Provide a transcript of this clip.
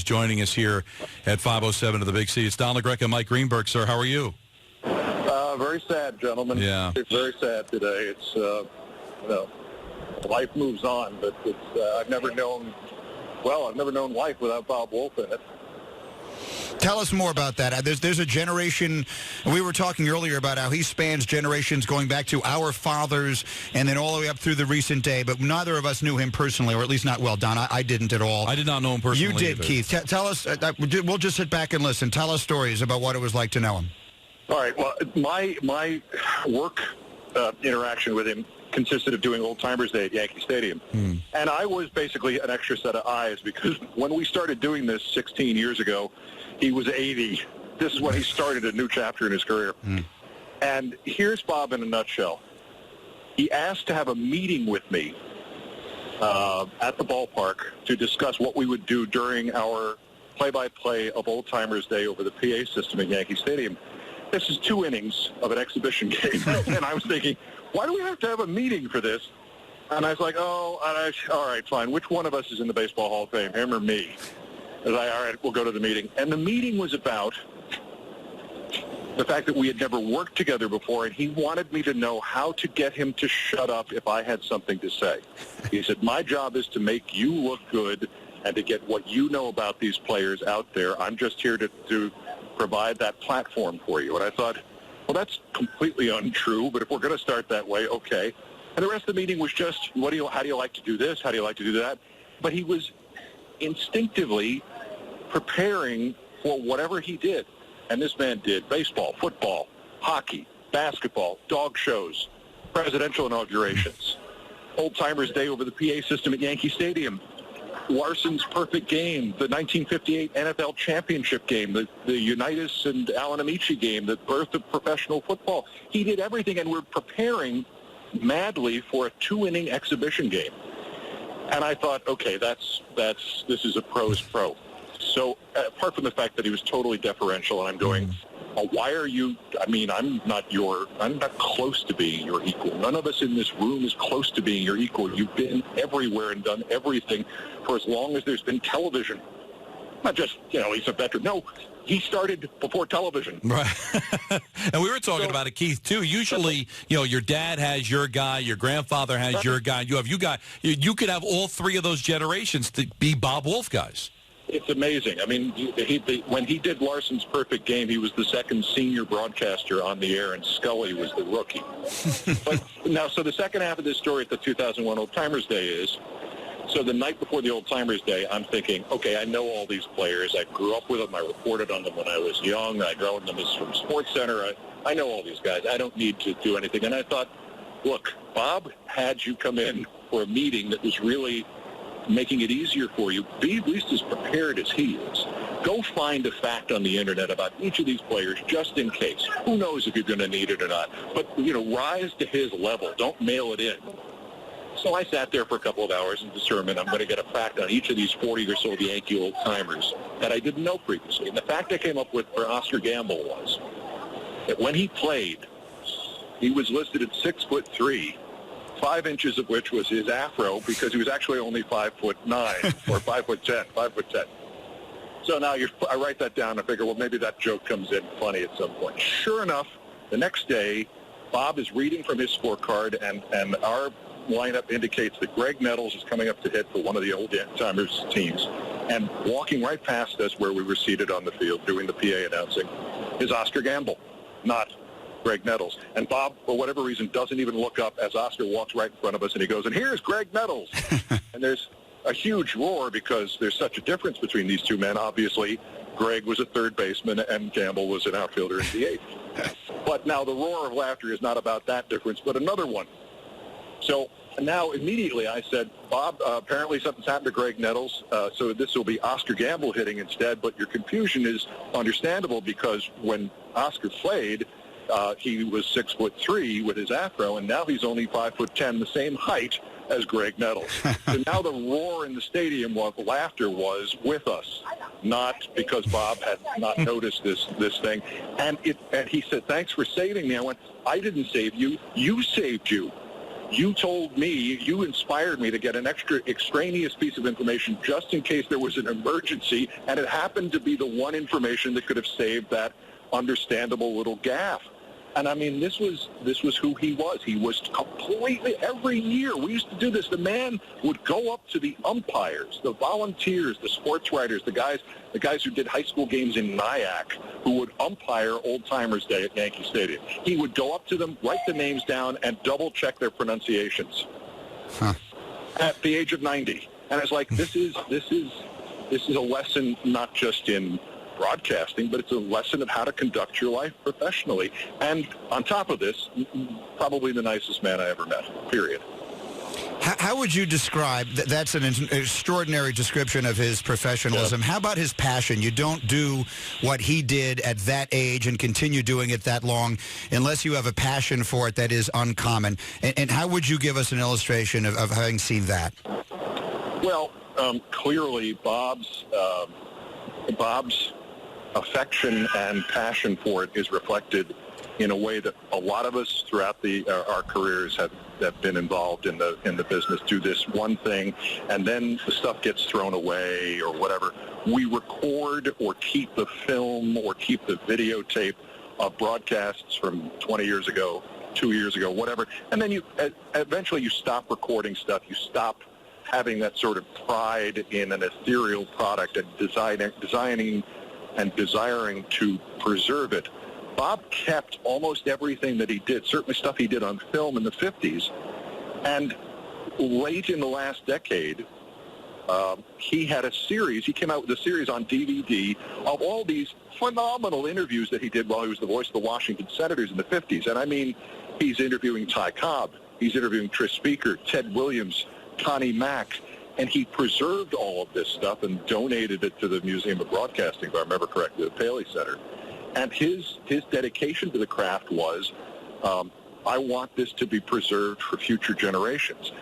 joining us here at 5:07 of the Big C. It's Don LaGreca and Mike Greenberg, sir. How are you? Very sad, gentlemen. Yeah. It's very sad today. It's, life moves on, but I've never known life without Bob Wolff in it. Tell us more about that. There's a generation, we were talking earlier about how he spans generations going back to our fathers and then all the way up through the recent day, but neither of us knew him personally, or at least not well. Don, I didn't at all. I did not know him personally. You did, either. Keith. Tell us, we'll just sit back and listen. Tell us stories about what it was like to know him. All right. Well, my work interaction with him consisted of doing Old Timers Day at Yankee Stadium. And I was basically an extra set of eyes because when we started doing this 16 years ago, he was 80. This is when he started a new chapter in his career. And here's Bob in a nutshell. He asked to have a meeting with me at the ballpark to discuss what we would do during our play-by-play of Old Timers Day over the PA system at Yankee Stadium. This is 2 innings of an exhibition game. And I was thinking, why do we have to have a meeting for this? And I was like, all right, fine. Which one of us is in the Baseball Hall of Fame, him or me? I was like, all right, we'll go to the meeting. And the meeting was about the fact that we had never worked together before, and he wanted me to know how to get him to shut up if I had something to say. He said, my job is to make you look good and to get what you know about these players out there. I'm just here to provide that platform for you. And I thought, well, that's completely untrue, but if we're going to start that way, okay. And the rest of the meeting was just, how do you like to do this? How do you like to do that? But he was instinctively preparing for whatever he did. And this man did baseball, football, hockey, basketball, dog shows, presidential inaugurations, Old Timers Day over the PA system at Yankee Stadium, Larson's perfect game, the 1958 NFL championship game, the Unitas and Alan Amici game, the birth of professional football. He did everything, and we're preparing madly for a 2-inning exhibition game. And I thought, okay, this is a pro's pro. So apart from the fact that he was totally deferential, and I'm going, why are you, I'm not close to being your equal. None of us in this room is close to being your equal. You've been everywhere and done everything for as long as there's been television. Not just, he's a veteran. No, he started before television. Right. And we were talking about it, Keith, too. Usually, your dad has your guy, your grandfather has your guy, you have you guy. You could have all 3 of those generations to be Bob Wolff guys. It's amazing. When he did Larson's perfect game, he was the second senior broadcaster on the air, and Scully was the rookie. So the second half of this story at the 2001 Old Timers Day is, so the night before the Old Timers Day, I'm thinking, okay, I know all these players. I grew up with them. I reported on them when I was young. I know them from SportsCenter. I know all these guys. I don't need to do anything. And I thought, look, Bob had you come in for a meeting that was really making it easier for you. Be at least as prepared as he is. Go find a fact on the internet about each of these players just in case. Who knows if you're going to need it or not. But, rise to his level. Don't mail it in. So I sat there for a couple of hours and determined I'm going to get a fact on each of these 40 or so Yankee old-timers that I didn't know previously. And the fact I came up with for Oscar Gamble was that when he played, he was listed at 6'3", 5 inches of which was his afro, because he was actually only 5'9" or 5'10". So now I write that down and figure, well, maybe that joke comes in funny at some point. Sure enough, the next day, Bob is reading from his scorecard, and our lineup indicates that Greg Nettles is coming up to hit for one of the Old Timers teams, and walking right past us where we were seated on the field doing the PA announcing is Oscar Gamble, not Greg Nettles. And Bob, for whatever reason, doesn't even look up as Oscar walks right in front of us, and he goes, and here's Greg Nettles. And there's a huge roar because there's such a difference between these two men. Obviously, Greg was a third baseman, and Gamble was an outfielder in the 8th. But now the roar of laughter is not about that difference, but another one. So now immediately I said, Bob, apparently something's happened to Greg Nettles, so this will be Oscar Gamble hitting instead. But your confusion is understandable because when Oscar played, he was 6'3" with his afro, and now he's only 5'10", the same height as Greg Nettles. So now the roar in the stadium of laughter was with us, not because Bob had not noticed this thing. And he said, thanks for saving me. I went, I didn't save you. You saved you. you told me, you inspired me to get an extra extraneous piece of information just in case there was an emergency, and it happened to be the one information that could have saved that understandable little gaffe. And I mean, this was who he was. He was completely, every year, we used to do this. The man would go up to the umpires, the volunteers, the sports writers, the guys who did high school games in Nyack, who would umpire Old Timers Day at Yankee Stadium. He would go up to them, write the names down, and double-check their pronunciations at the age of 90. And it's like, this is a lesson not just in broadcasting, but it's a lesson of how to conduct your life professionally. And on top of this, probably the nicest man I ever met, period. How would you describe, that's an extraordinary description of his professionalism. Yeah. How about his passion? You don't do what he did at that age and continue doing it that long unless you have a passion for it that is uncommon. And how would you give us an illustration of having seen that? Well, clearly Bob's affection and passion for it is reflected in a way that a lot of us throughout our careers have been involved in the business do this one thing, and then the stuff gets thrown away or whatever. We record or keep the film or keep the videotape of broadcasts from 20 years ago, 2 years ago, whatever, and then eventually you stop recording stuff. You stop having that sort of pride in an ethereal product and designing and desiring to preserve it. Bob kept almost everything that he did, certainly stuff he did on film in the 50s. And late in the last decade, he had a series. He came out with a series on DVD of all these phenomenal interviews that he did while he was the voice of the Washington Senators in the 50s. And I mean, he's interviewing Ty Cobb. He's interviewing Tris Speaker, Ted Williams, Connie Mack. And he preserved all of this stuff and donated it to the Museum of Broadcasting, if I remember correctly, the Paley Center. And his dedication to the craft was, I want this to be preserved for future generations.